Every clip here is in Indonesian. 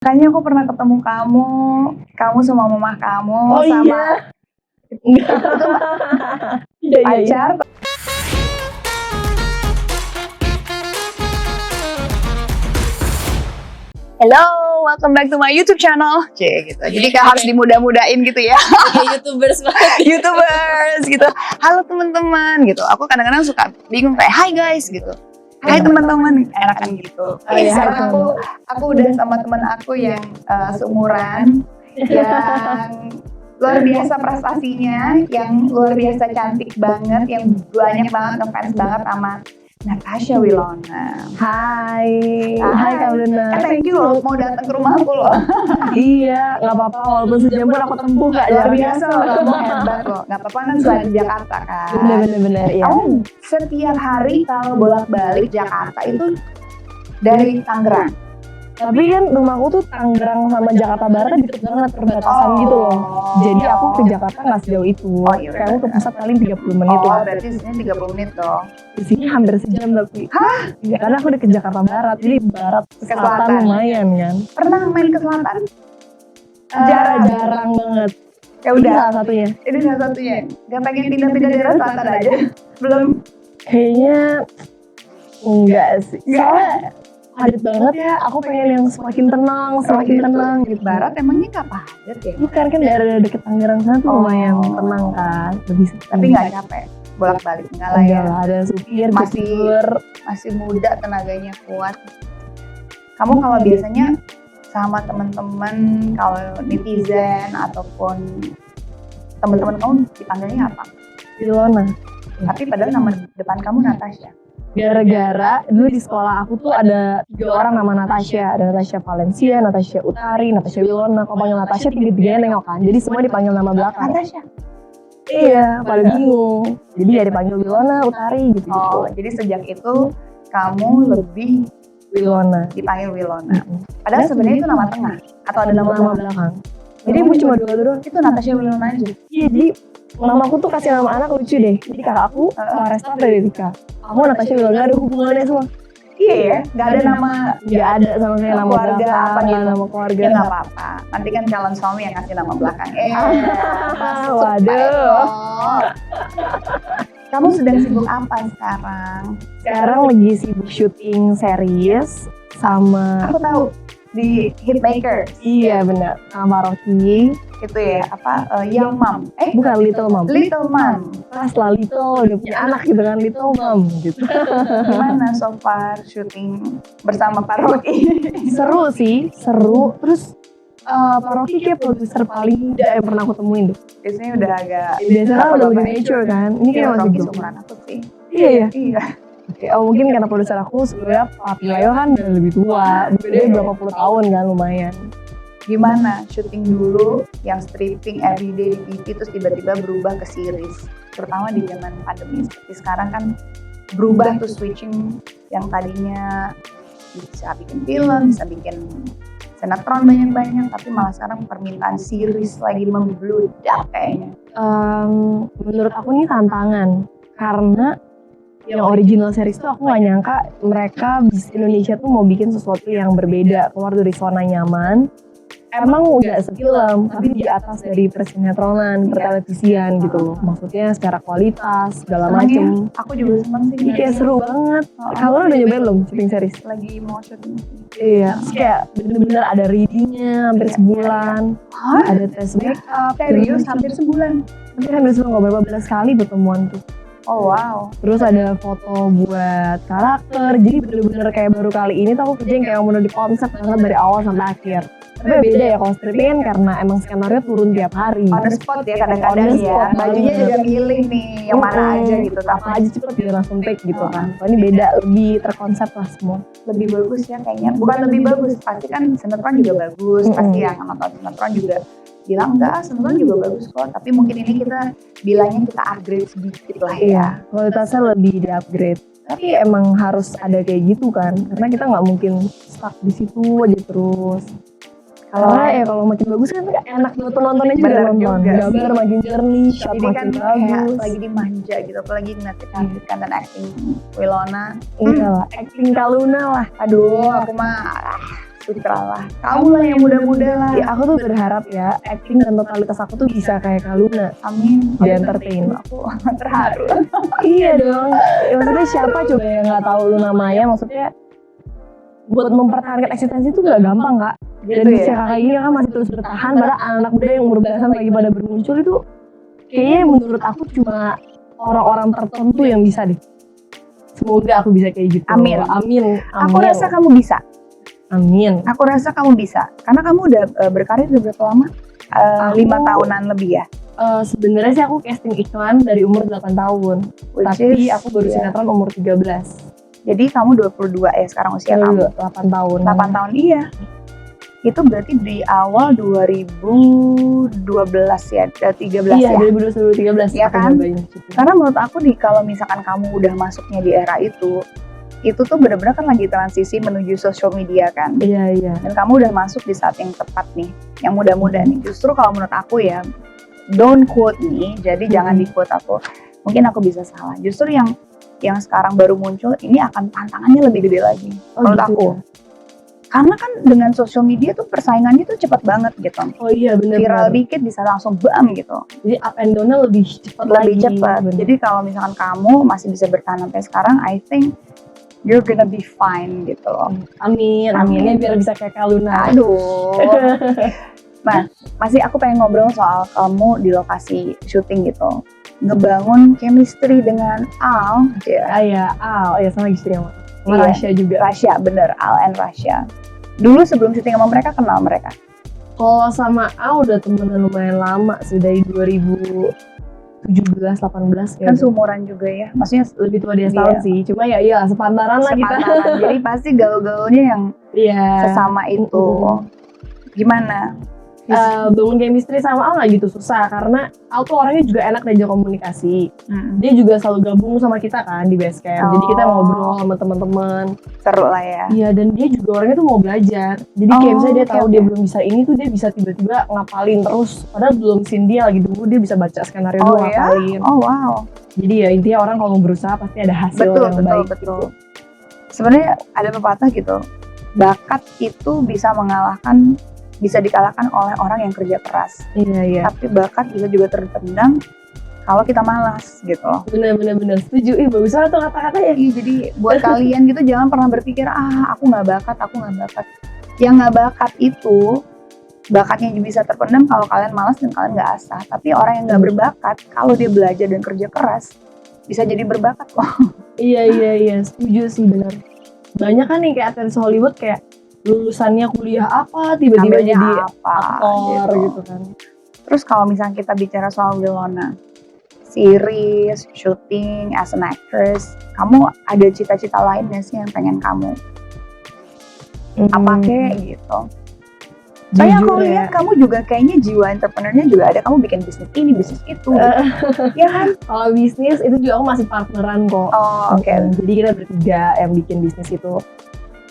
Kayaknya aku pernah ketemu kamu sama mama kamu Oh sama iya. Enggak. Iya. pacar. Hello, welcome back to my YouTube channel. Gitu. Jadi kayak harus dimudah-mudahin gitu ya. Kayak YouTubers banget. YouTubers gitu. Halo teman-teman gitu. Aku kadang-kadang suka bingung kayak hi guys gitu. Hai teman-teman, enakan gitu. Iya, Sekarang aku udah sama teman aku yang seumuran, yang luar biasa prestasinya, yang luar biasa cantik banget, yang banyak banget ngefans banget sama Natasha Wilona. Hai Kak Luna. Thank you loh mau datang ke rumah aku loh. Iya, nggak apa-apa walaupun sejam pun aku tempuh Kak. Luar biasa loh, kamu hebat loh. Gak apa-apa kan selain di Jakarta kan. Bener ya. Kamu setiap hari kalau bolak-balik Jakarta itu dari Tangerang. Tapi kan rumahku tuh Tangerang sama Jakarta Barat kan deket banget perbatasan gitu loh. Jadi aku ke Jakarta nggak sejauh itu. Oh, iya. Kayak aku ke pusat paling 30 menit lah. Berarti sini 30 menit dong. Di sini hampir sejam tapi. Hah? Ya, karena aku udah ke Jakarta Barat. Jadi barat ke selatan selatan. lumayan kan. Pernah main ke selatan? Jarang banget. Ya Ini udah, salah satunya. ini salah satunya. Gak pengen pindah-pindah daerah selatan aja? Belum. Kayaknya enggak sih. Enggak. Soalnya padat banget ya. Aku pengen yang semakin tenang, semakin gitu. tenang gitu. Barat emangnya gak padat ya? Bukan kan daerah deket Tangerang sana tuh Oh. lumayan tenang kan. Lebih Tapi gak capek? Bolak-balik enggak lah ya. Enggak lah, ada supir, Masih- chauffeur. Masih muda, tenaganya kuat. Kamu kalau biasanya sama teman-teman, kalau netizen ataupun teman-teman kamu dipanggilnya apa? Wilona. Tapi padahal nama depan kamu Natasha. Gara-gara dulu di sekolah aku tuh ada 3 orang nama Natasha. Ada Natasha Valencia, Natasha Utari, Natasha Wilona. Kalau panggil Natasha tiga-tiganya nengok kan. Jadi semua dipanggil nama belakang. Natasha. Iya, pada bingung. Jadi ya dipanggil Wilona, Utari gitu. Oh, jadi sejak itu kamu lebih Wilona. dipanggil Wilona. Padahal sebenarnya itu nama tengah atau ada nama Nama belakang. belakang. Jadi aku cuma 2 doang. Itu Natasha Wilona aja. Iya, jadi mamaku tuh kasih nama anak lucu deh. Jadi kakak aku Resta Frederica. Aku Natasha Wilona ada hubungannya semua. Iya ya, nggak ada nama Nggak ada sama sekali nama keluarga belakang, apa nggak gitu. nama keluarga. Ya nggak apa-apa. Nanti kan calon suami yang ngasih nama belakang. Masuk, Waduh. Pak Eko. Kamu sedang sibuk apa sekarang? Sekarang lagi sibuk syuting series sama Aku tahu di Hitmaker iya benar sama Rocky. itu ya apa Young Mom. Bukan Little Mom. Little Mom. Pas lah Little udah punya anak gitu kan Little Mom gitu. Gimana so far syuting bersama Pak Rocky? Seru sih, seru. Terus Pak Rocky kayak produser paling muda yang pernah aku temuin deh. Biasanya udah agak Biasanya kan udah lebih mature kan. Ini kayak masih Rocky belum. seumuran aku sih. Iya ya. Iya. Oh mungkin karena produser aku sebelumnya Papi Leo kan udah lebih tua. Bedanya berapa puluh tahun kan lumayan. Gimana syuting dulu yang stripping everyday di TV terus tiba-tiba berubah ke series, terutama di zaman pandemi seperti sekarang kan berubah tuh switching yang tadinya bisa bikin film, bisa bikin sinetron banyak-banyak, tapi malah sekarang permintaan series lagi membludak kayaknya. Menurut aku ini tantangan karena yang original series tuh aku gak nyangka mereka Indonesia tuh mau bikin sesuatu yang berbeda, keluar dari zona nyaman. Emang udah sefilm, tapi di atas dari persinetronan, pertelevisian gitu loh. Maksudnya secara kualitas, segala Seneng macem. ya? Aku juga seneng sih. Iya kayak seru banget. Kamu udah nyobain belum syuting series? Lagi mau syuting. Iya, terus kayak bener-bener ada readingnya hampir sebulan. Hah? Ada tes make up, Serius hampir sebulan? hampir sebulan nggak berapa belas kali pertemuan tuh. Oh wow. Terus ada foto buat karakter, jadi bener-bener kayak baru kali ini tuh aku kerjain kayak bener di konsep banget dari awal sampai akhir. Tapi beda ya kalau stripping kan karena emang skenario turun tiap hari. On the spot ya kadang-kadang On the ya. spot Bajunya banget. juga milih nih yang mana aja gitu. Apa aja cepet gitu langsung take gitu kan. Kalau ini beda, lebih terkonsep lah semua. Lebih bagus ya kayaknya. Bukan lebih bagus, pasti kan sinetron juga bagus. Pasti yang nonton sinetron juga bilang enggak, sinetron juga bagus kok. Tapi mungkin ini kita bilangnya kita upgrade sedikit lah ya. Iya, kualitasnya lebih di-upgrade. Tapi emang harus ada kayak gitu kan, karena kita nggak mungkin stuck di situ aja terus. Kalau makin bagus kan enak buat penontonnya juga Bener nonton. juga sih. Gambar makin jernih, shot Jadi kan makin kayak bagus. lagi dimanja gitu, apalagi ngeliat kecantikan dan acting Wilona. Iya lah, acting Kaluna lah. Aduh, aku mah Syukurlah. Kamu lah yang muda-muda lah. Ya, aku tuh berharap ya acting dan totalitas aku tuh bisa kayak Kak Luna Amin. di entertain. Aku terharu. Iya dong. Ya, maksudnya siapa coba yang nggak tahu Luna Maya? Maksudnya buat mempertahankan eksistensi itu nggak gampang Kak. Dan Gitu di ya? kakak ini kan masih terus bertahan. Padahal anak-anak muda yang umur belasan lagi pada bermuncul itu kayaknya menurut aku cuma orang-orang tertentu yang bisa deh. Semoga aku bisa kayak gitu. Amin. Amin. Aku rasa kamu bisa. Amin. Aku rasa kamu bisa. Karena kamu udah berkarir udah berapa lama? 5 tahunan lebih ya. Sebenarnya sih aku casting iklan dari umur 8 tahun. Tapi aku baru sinetron umur 13. Jadi kamu 22 ya sekarang usia kamu. 8 tahun. 8 tahun iya. Itu berarti di awal 2012 ya, 13 iya, ya. 2013 Iya aku kan? nyobain gitu. Karena menurut aku kalau misalkan kamu udah masuknya di era itu tuh benar-benar kan lagi transisi menuju social media kan. Iya, iya. Dan kamu udah masuk di saat yang tepat nih, yang muda-muda nih. Justru kalau menurut aku ya, don't quote me, jadi jangan di quote aku. Mungkin aku bisa salah. Justru yang sekarang baru muncul ini akan tantangannya lebih gede lagi menurut gitu aku. ya? Karena kan dengan social media tuh persaingannya tuh cepat banget gitu. Oh iya benar. Viral dikit bisa langsung bam gitu. Jadi up and down-nya lebih cepat Lebih lagi. cepat. Bener. Jadi kalau misalkan kamu masih bisa bertahan sampai sekarang, I think you're gonna be fine gitu loh. Amin. Aminnya biar bisa kayak Kak Luna. Aduh. Nah, masih aku pengen ngobrol soal kamu di lokasi syuting gitu. Ngebangun chemistry dengan Al, ya. Ya, Al, ya sama istrinya sama Iya. Rasya juga. Rasya, bener, Al and Rasya. Dulu sebelum syuting sama mereka, kenal mereka? Kalau sama Al udah temenan lumayan lama sih dari 2017-18 Kan seumuran juga ya. Maksudnya lebih tua dia setahun sih. Cuma ya iya sepantaran lah kita. sepantaran. Jadi pasti gaul-gaulnya yang Iya. sesama itu. Gimana? Bangun chemistry sama Al nggak gitu susah karena Al tuh orangnya juga enak diajak komunikasi. Mm-mm. Dia juga selalu gabung sama kita kan di base camp. Jadi kita Oh. ngobrol sama teman-teman. Seru lah ya. Iya, dan dia juga orangnya tuh mau belajar. Jadi kayak misalnya dia tahu dia belum bisa ini tuh dia bisa tiba-tiba ngapalin terus. Padahal belum scene dia lagi dulu dia bisa baca skenario dulu ngapalin. Oh wow. Jadi ya intinya orang kalau mau berusaha pasti ada hasil Betul, yang baik. betul. Sebenarnya ada pepatah gitu. Bakat itu bisa dikalahkan oleh orang yang kerja keras. Iya, iya. Tapi bakat juga terpendam kalau kita malas gitu loh. Bener setuju. Bagus banget tuh kata-katanya. Iya, jadi buat kalian gitu jangan pernah berpikir aku nggak bakat. Yang nggak bakat itu bakatnya bisa terpendam kalau kalian malas dan kalian nggak asah. Tapi orang yang nggak berbakat kalau dia belajar dan kerja keras bisa jadi berbakat kok. Iya, setuju sih bener. Banyak kan nih kayak artis Hollywood kayak lulusannya kuliah apa tiba-tiba Ambilnya jadi apa, aktor gitu. gitu kan. Terus kalau misalnya kita bicara soal Wilona, series, shooting, as an actress, kamu ada cita-cita lain nggak sih yang pengen kamu? Apa kayak gitu? Soalnya aku Jujur lihat kamu juga kayaknya jiwa entrepreneurnya juga ada, kamu bikin bisnis ini, bisnis itu, gitu. Ya kan? Kalau bisnis itu juga aku masih partneran kok. Oh, oke. Jadi kita bertiga yang bikin bisnis itu.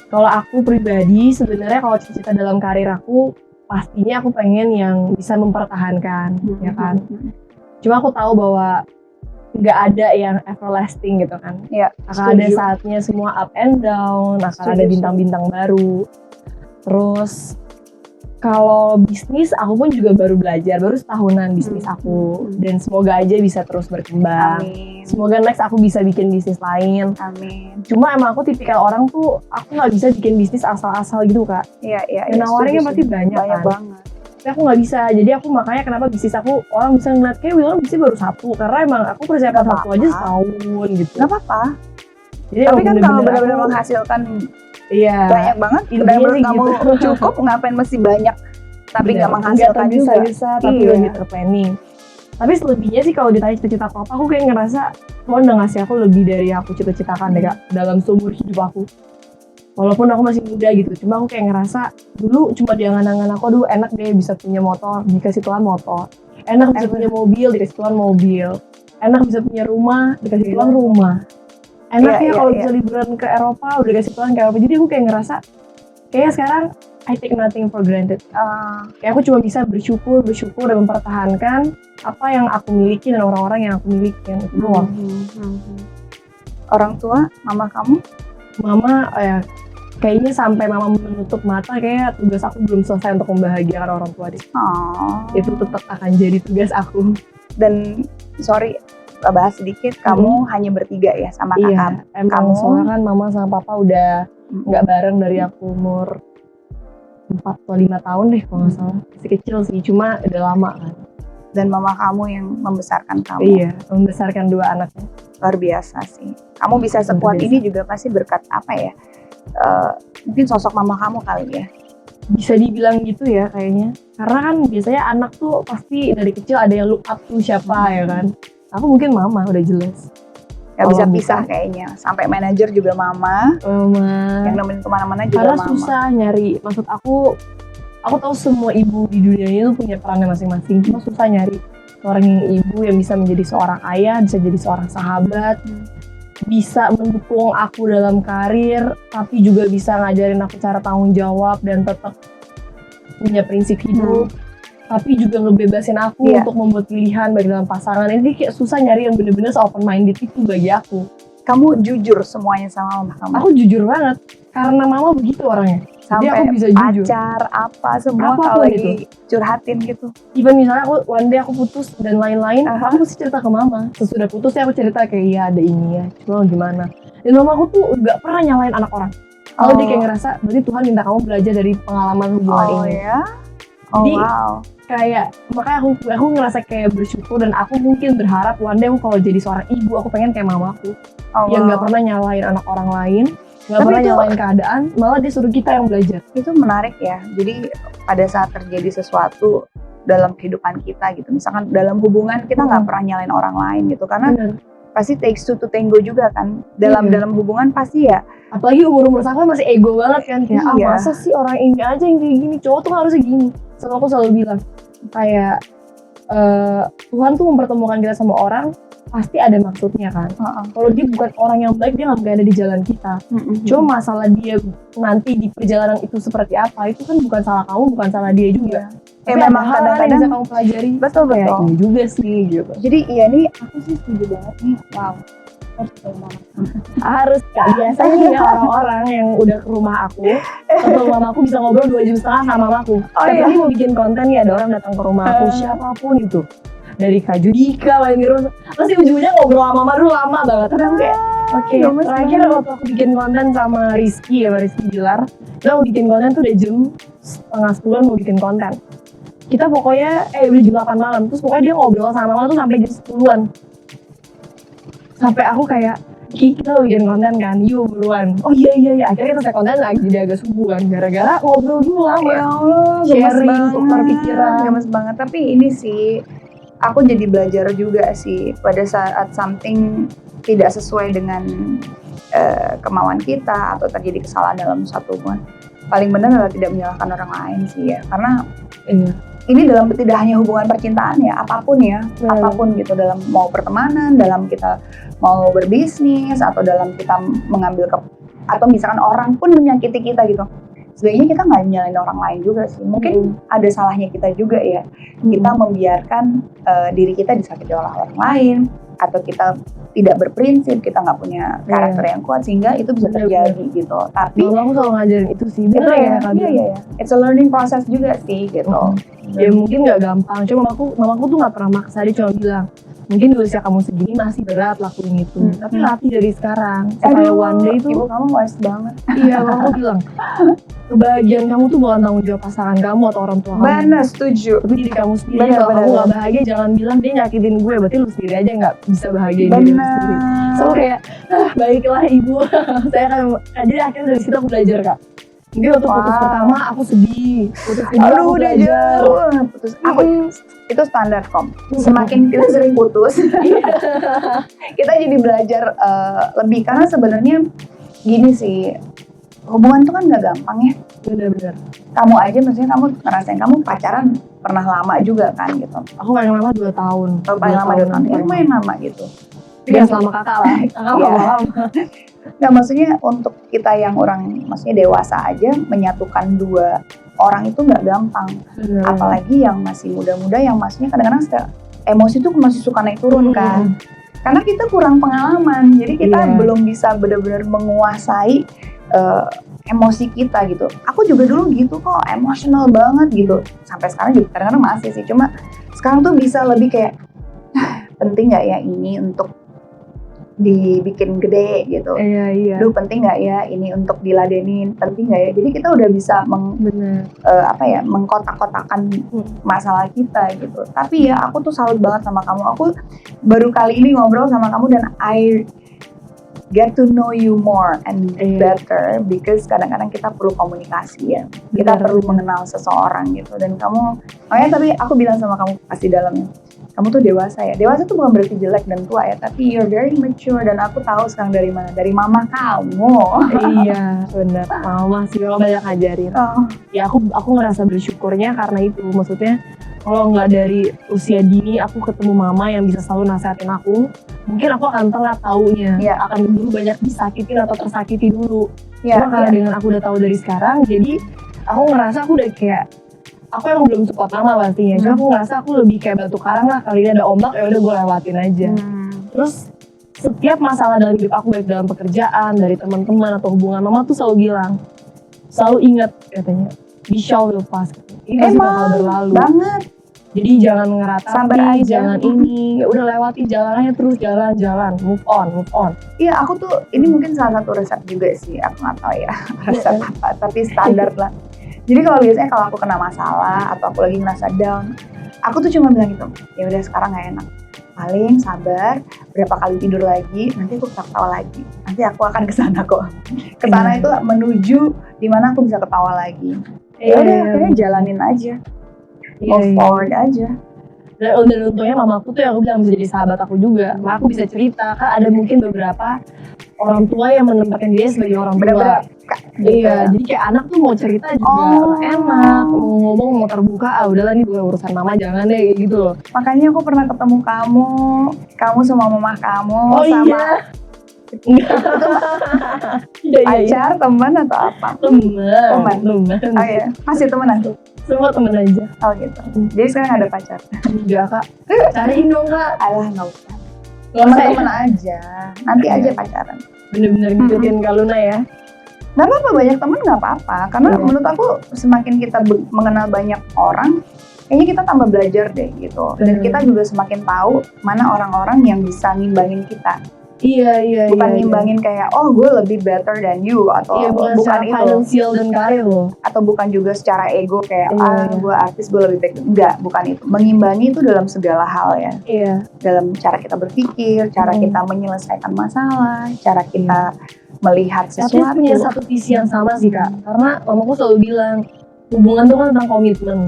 Kalau aku pribadi sebenarnya kalau cita-cita dalam karir aku pastinya aku pengen yang bisa mempertahankan, ya kan. Cuma aku tahu bahwa nggak ada yang everlasting gitu kan. Ya, akan ada saatnya semua up and down, akan ada bintang-bintang baru. Terus kalau bisnis aku pun juga baru belajar, baru setahunan bisnis aku, dan semoga aja bisa terus berkembang. Amin. Semoga next aku bisa bikin bisnis lain. Amin. Cuma emang aku tipikal orang tuh aku nggak bisa bikin bisnis asal-asal gitu Kak. Iya. Yang nawarinnya pasti banyak kan. Banget. Tapi aku nggak bisa, jadi aku makanya kenapa bisnis aku orang bisa ngeliat kayak Wilon bisnis baru satu, karena emang aku persiapan satu aja setahun gitu. Gak apa-apa. Jadi tapi kan kalau bener-bener benar-benar aku- menghasilkan Iya. banyak banget, Intinya menurut sih kamu gitu. cukup, ngapain mesti banyak tapi nggak menghasilkan juga. Tergesa-gesa tapi Iya. lebih terplanning. Tapi selebihnya sih kalau ditanya cita-cita aku kayak ngerasa Tuhan udah ngasih aku lebih dari yang aku cita-citakan deh Kak, dalam seumur hidup aku. Walaupun aku masih muda gitu, cuma aku kayak ngerasa dulu cuma di angan-angan aku, aduh enak deh bisa punya motor, dikasih Tuhan motor. Enak bisa punya mobil, dikasih Tuhan mobil. Enak bisa punya rumah, dikasih Tuhan rumah. Enaknya Iya, kalau iya. bisa liburan ke Eropa, udah dikasih Tuhan ke Eropa. Jadi aku kayak ngerasa, kayaknya sekarang I take nothing for granted. Kayak aku cuma bisa bersyukur dan mempertahankan apa yang aku miliki dan orang-orang yang aku miliki. Itu doang. Orang tua, mama kamu? Mama, kayaknya sampai mama menutup mata, kayak tugas aku belum selesai untuk membahagiakan orang tua deh. Itu tetap akan jadi tugas aku. Dan sorry, bahas sedikit, kamu hanya bertiga ya sama kakak? Iya, emang soalnya kan mama sama papa udah nggak bareng dari aku umur 4 atau 5 tahun deh kalau nggak salah. Masih kecil sih, cuma udah lama kan. Dan mama kamu yang membesarkan kamu? Iya, membesarkan 2 anaknya. Luar biasa sih. Kamu bisa sekuat ini juga pasti berkat apa ya? Mungkin sosok mama kamu kali ya? Bisa dibilang gitu ya kayaknya. Karena kan biasanya anak tuh pasti dari kecil ada yang look up to siapa ya kan. Aku mungkin mama udah jelas. Gak bisa pisah kayaknya. Sampai manajer juga mama. Yang nemenin kemana-mana juga karena mama. Karena susah nyari. Maksud aku tahu semua ibu di dunia ini tuh punya perannya masing-masing. Cuma susah nyari seorang ibu yang bisa menjadi seorang ayah, bisa jadi seorang sahabat, bisa mendukung aku dalam karir, tapi juga bisa ngajarin aku cara tanggung jawab dan tetap punya prinsip hidup. Tapi juga ngebebasin aku untuk membuat pilihan baik dalam pasangan. Ini kayak susah nyari yang bener-bener open minded itu bagi aku. Kamu jujur semuanya sama mama kamu? Aku jujur banget, karena mama begitu orangnya. Sampai jadi aku bisa jujur. Pacar, apa semua apapun kalau lagi itu. Curhatin gitu. Even misalnya aku one day aku putus dan lain-lain, aku mesti cerita ke mama. Sesudah putusnya aku cerita kayak iya ada ini ya, cuma gimana. Dan mama aku tuh gak pernah nyalain anak orang. Kalau dia kayak ngerasa, berarti Tuhan minta kamu belajar dari pengalaman hubungan ini. Ya? Jadi kayak makanya aku ngerasa kayak bersyukur dan aku mungkin berharap one day aku kalau jadi seorang ibu aku pengen kayak mamaku yang nggak pernah nyalain anak orang lain, nggak pernah nyalain keadaan, malah dia suruh kita yang belajar. Itu menarik ya. Jadi pada saat terjadi sesuatu dalam kehidupan kita gitu, misalkan dalam hubungan kita nggak pernah nyalain orang lain gitu, karena pasti takes two to tango juga kan dalam hubungan pasti ya. Apalagi umur sama masih ego banget kan kayak masa sih orang ini aja yang kayak gini, cowok tuh harusnya gini. Sama aku selalu bilang kayak Tuhan tuh mempertemukan kita sama orang pasti ada maksudnya kan. Kalau dia bukan orang yang baik, dia nggak mungkin ada di jalan kita. Cuma masalah dia nanti di perjalanan itu seperti apa, itu kan bukan salah kamu, bukan salah dia juga. Tapi memang kadang-kadang bisa kamu pelajari. Betul. Ini juga sih gitu. Jadi iya nih aku sih setuju banget nih. Wow. Harus kan biasanya ya orang-orang yang udah ke rumah aku atau mamaku bisa ngobrol 2,5 jam sama mamaku. Tapi ini mau bikin konten nih, ada orang datang ke rumah aku siapapun itu, dari Kak Judika, Wayang pasti ujung-ujungnya ngobrol sama mama dulu lama banget. Tapi aku kayak terakhir waktu aku bikin konten sama Rizky Bilar, kita mau bikin konten tuh udah jam 9:30 mau bikin konten. Kita pokoknya udah jam 8 malam, terus pokoknya dia ngobrol sama mama tuh sampai jam 10-an. Sampai aku kayak, kita bikin konten kan, yuk buruan. Oh iya, akhirnya kita selesai konten lagi jadi agak subuh kan, gara-gara ngobrol dulu lama. Ya Allah, sharing, tukar pikiran. Gemes banget, tapi ini sih, aku jadi belajar juga sih, pada saat something tidak sesuai dengan kemauan kita, atau terjadi kesalahan dalam satu hubungan, paling benar adalah tidak menyalahkan orang lain sih ya, karena ini dalam tidak hanya hubungan percintaan ya, apapun gitu, dalam mau pertemanan, dalam kita mau berbisnis, atau dalam kita mengambil atau misalkan orang pun menyakiti kita gitu. Sebenarnya kita nggak nyalain orang lain juga sih. Mungkin ada salahnya kita juga ya. Kita membiarkan diri kita disakiti oleh orang lain, atau kita tidak berprinsip, kita nggak punya karakter yang kuat, sehingga itu bisa terjadi gitu. Tapi aku selalu ngajarin itu sih. Bener ya. Iya. It's a learning process juga sih gitu. Ya mungkin nggak gampang. Cuma mamaku tuh nggak pernah maksa, dia cuma bilang, mungkin di usia kamu segini masih berat lakuin itu. Tapi latih dari sekarang. Supaya one day itu. Ibu kamu wise banget. Iya, mamaku bilang, kebahagiaan kamu tuh bukan tanggung jawab pasangan kamu atau orang tua kamu. Benar, setuju. Tapi diri kamu sendiri. Kalau kamu gak bahagia, jangan bilang dia nyakitin gue. Berarti lu sendiri aja gak bisa bahagia diri lu sendiri. So kayak, baiklah ibu. Saya kan, jadi akhirnya dari situ aku belajar kak. Mungkin waktu putus pertama aku sedih. Putus kedua aku belajar. Putus aku itu standar kom. Semakin kita sering putus, kita jadi belajar lebih. Karena sebenarnya gini sih, hubungan itu kan gak gampang ya. Bener-bener. Kamu aja maksudnya kamu ngerasain kamu pacaran pernah lama juga kan gitu. Aku paling lama 2 tahun. Paling lama 2 tahun. Ya lumayan lama gitu. Ya selama kakak lah. Kakak lama. Nggak, maksudnya untuk kita yang orang maksudnya dewasa aja menyatukan 2 orang itu nggak gampang. Apalagi yang masih muda-muda, yang maksudnya kadang-kadang emosi tuh masih suka naik turun kan. Karena kita kurang pengalaman, jadi kita belum bisa benar-benar menguasai emosi kita gitu. Aku juga dulu gitu kok, emosional banget gitu. Sampai sekarang juga kadang-kadang masih sih. Cuma sekarang tuh bisa lebih kayak penting nggak ya ini untuk dibikin gede gitu. Iya. Duh penting nggak ya ini untuk diladenin, penting nggak ya. Jadi kita udah bisa Bener. mengkotak-kotakan masalah kita gitu. Tapi ya aku tuh salut banget sama kamu. Aku baru kali ini ngobrol sama kamu dan I get to know you more and better because kadang-kadang kita perlu komunikasi ya. Kita perlu mengenal seseorang gitu. Dan kamu, tapi aku bilang sama kamu pasti dalamnya, kamu tuh dewasa ya. Dewasa tuh bukan berarti jelek dan tua ya, tapi you're very mature dan aku tahu sekarang dari mana, dari mama kamu. Iya, benar. Mama sih kalau banyak ngajarin. Ya aku ngerasa bersyukurnya karena itu. Maksudnya kalau nggak dari usia dini aku ketemu mama yang bisa selalu nasehatin aku, mungkin aku akan telat taunya. Akan dulu banyak disakitin atau tersakiti dulu. Cuma karena dengan aku udah tahu dari sekarang, jadi aku ngerasa aku udah kayak, aku yang belum support mama pastinya, cuma aku ngerasa aku lebih kayak batu karang lah, kali ini ada ombak ya udah gue lewatin aja. Terus setiap masalah dalam hidup aku, baik dalam pekerjaan, dari teman-teman atau hubungan, mama tuh selalu bilang, selalu ingat katanya, this shall will pass. Ini pasti bakal berlalu. Banget. Jadi jangan ngeratapi, jangan ini, ya udah lewati jalannya terus, jalan, move on. Iya, aku tuh ini mungkin salah satu resep juga sih, aku nggak tahu ya resep apa, tapi standar lah. Jadi kalau biasanya kalau aku kena masalah atau aku lagi ngerasa down, aku tuh cuma bilang gitu, ya udah sekarang nggak enak, paling sabar, berapa kali tidur lagi, nanti aku ketawa lagi, nanti aku akan kesana kok. Kesana itu menuju dimana aku bisa ketawa lagi. Ya udah akhirnya jalanin aja, move forward aja. Dan untungnya mamaku tuh yang aku bilang bisa jadi sahabat aku juga. Aku bisa cerita, kan ada mungkin beberapa orang tua yang menempatkan dia sebagai orang tua. Iya, jadi kayak anak tuh mau cerita juga enak, mau ngomong, mau terbuka, udahlah nih bukan urusan mama, jangan deh kayak gitu loh. Makanya aku pernah ketemu kamu sama mama kamu, sama pacar, teman atau apa? Teman. Oh iya, masih temenan? Semua temen aja. Oh gitu. Jadi sekarang ada pacar? Enggak kak, cariin dong kak. Alah nggak usah. Temen aja, nanti aja pacaran. Bener-bener ngikutin Kak Luna ya. Gak apa-apa, banyak temen gak apa-apa. Karena menurut aku semakin kita mengenal banyak orang, kayaknya kita tambah belajar deh gitu. Dan kita juga semakin tahu mana orang-orang yang bisa ngimbangin kita. Iya. Bukan ngimbangin kayak, oh gue lebih better than you, atau bukan itu finansial dan karir loh. Atau bukan juga secara ego kayak, gue artis, gue lebih baik. Enggak, bukan itu. Mengimbangi itu dalam segala hal ya. Iya. Dalam cara kita berpikir, cara kita menyelesaikan masalah, cara kita melihat sesuatu. Tapi punya satu visi yang sama sih kak. Karena mamaku selalu bilang, hubungan itu kan tentang komitmen.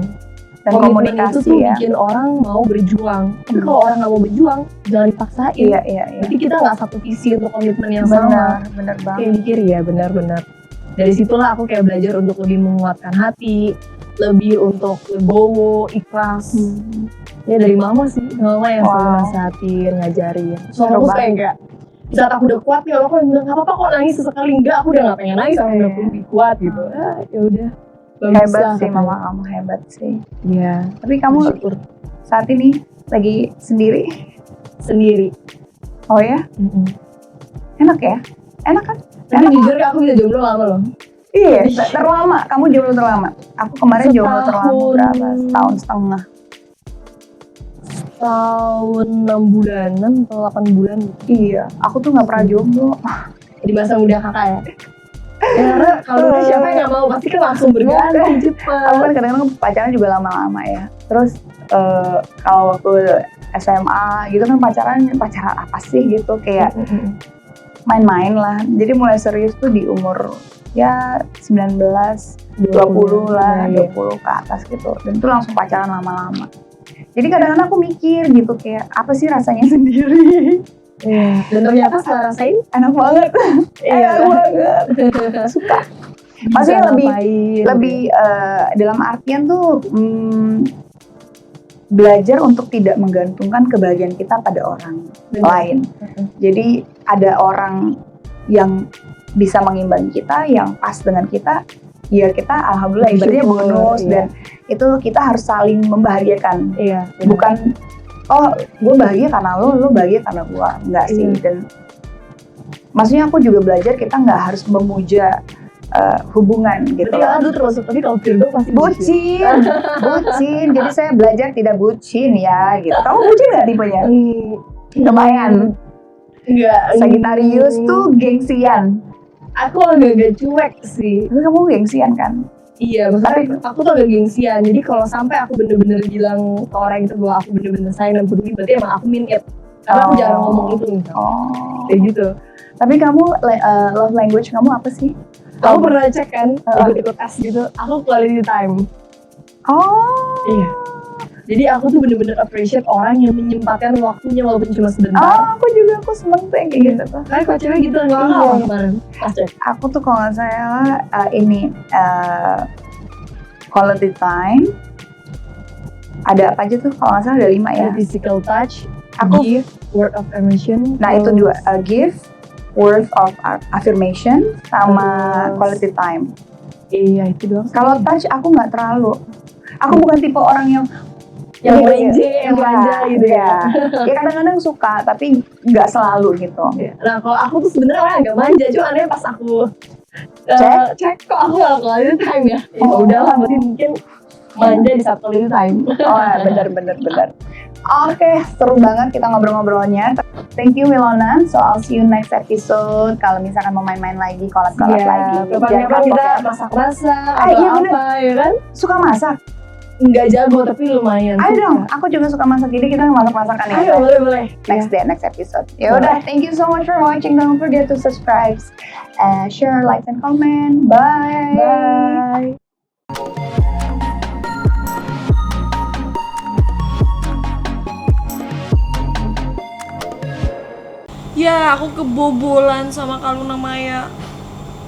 Dan komunikasi itu tuh ya. bikin orang mau berjuang. Tapi kalau orang nggak mau berjuang, jangan dipaksain. Iya. Jadi kita nggak satu visi untuk komitmen yang sama. Bener banget. Kayak mikir ya, benar-benar. Dari situlah aku kayak belajar untuk lebih menguatkan hati, lebih untuk legowo, ikhlas. Ya dari mama sih, mama yang selalu nasehatin, ngajarin. Soalnya aku kayak di saat aku udah kuat nih, aku bilang nggak apa-apa kok nangis sesekali, enggak, aku udah nggak pengen nangis, aku udah lebih kuat gitu. Ya udah. Hebat sih mama kamu, hebat sih. Iya. Tapi kamu saat ini lagi sendiri? Sendiri. Oh ya? Enak ya? Enak kan? Tapi jujur aku bisa jomblo lama loh. Iya, terlama. Kamu jomblo terlama. Aku kemarin jomblo terlama berapa? Setahun setengah. Setahun 6 bulanan atau 8 bulan gitu. Iya, aku tuh gak pernah jomblo. Di masa muda kakak ya? Karena kalau siapa yang gak mau, pasti kan langsung berganti cepet. Aku kan kadang-kadang pacaran juga lama-lama ya. Terus kalau waktu SMA gitu kan pacaran apa sih gitu, kayak main-main lah. Jadi mulai serius tuh di umur ya 19, 20 lah, 20 ke atas gitu. Dan itu langsung pacaran lama-lama. Jadi kadang-kadang aku mikir gitu kayak apa sih rasanya sendiri. Iya. Dan ternyata setelah rasain enak banget. Enak banget. Suka. Maksudnya lebih dalam artian tuh belajar untuk tidak menggantungkan kebahagiaan kita pada orang lain. Jadi ada orang yang bisa mengimbangi kita, yang pas dengan kita, ya kita alhamdulillah ibaratnya bonus. Dan itu kita harus saling membahagiakan. Bukan gue bahagia karena lo bahagia karena gue, enggak sih. Dan maksudnya aku juga belajar kita nggak harus memuja hubungan gitu. Berarti kan tuh termasuk, tapi kalau Virgo pasti Bucin, bucin. Jadi saya belajar tidak bucin ya gitu. Kamu bucin nggak tipenya? Kebayang. Enggak. Sagittarius tuh gengsian. Aku agak cuek sih. Tapi kamu gengsian kan? Iya, maksudnya aku tuh agak gengsian. Jadi kalau sampai aku bener-bener bilang ke orang itu bahwa aku bener-bener sayang dan peduli, berarti emang aku mean it. Karena aku jarang ngomong itu misalnya. Kayak gitu. Tapi kamu love language kamu apa sih? Aku pernah cek kan, ikut-ikut tes gitu. Aku quality time. Oh. Iya. Jadi aku tuh bener-bener appreciate orang yang menyempatkan waktunya walaupun cuma sebentar. Aku juga, aku seneng tuh yang kayak gitu tuh. Kayak kalau cewek gitu nggak Iya. apa kemarin. Pas cek. Aku tuh kalau nggak salah quality time. Ada apa aja tuh? Kalau nggak salah ada 5 ya. Ada physical touch, Aku- gift, word of affirmation. Nah itu 2, gift, words of affirmation, sama Terus- quality time. Iya itu doang. Kalau touch aku nggak terlalu. Aku bukan tipe orang yang yang Iya, manja, yang iya, manja gitu ya. Ya kadang-kadang suka, tapi nggak selalu gitu. Nah kalau aku tuh sebenarnya orang agak manja, cuma aneh pas aku cek kok aku gak quality time ya. Ya Oh. udahlah, berarti mungkin manja di saat quality time. Oh benar. Oke, seru banget kita ngobrol-ngobrolnya. Thank you Wilona. So I'll see you next episode. Kalau misalkan mau main-main lagi, collab-collab lagi. Kapan-kapan kita masak-masak Ah, atau iya, apa ya kan? Suka masak? Nggak jago tapi lumayan. Ayo suka. dong, aku juga suka masak. Jadi kita masak-masakan ya. Ayo boleh. Next episode. Ya udah, thank you so much for watching. Don't forget to subscribe, share, like, and comment. Bye. Bye. Ya, aku kebobolan sama Kaluna Maya.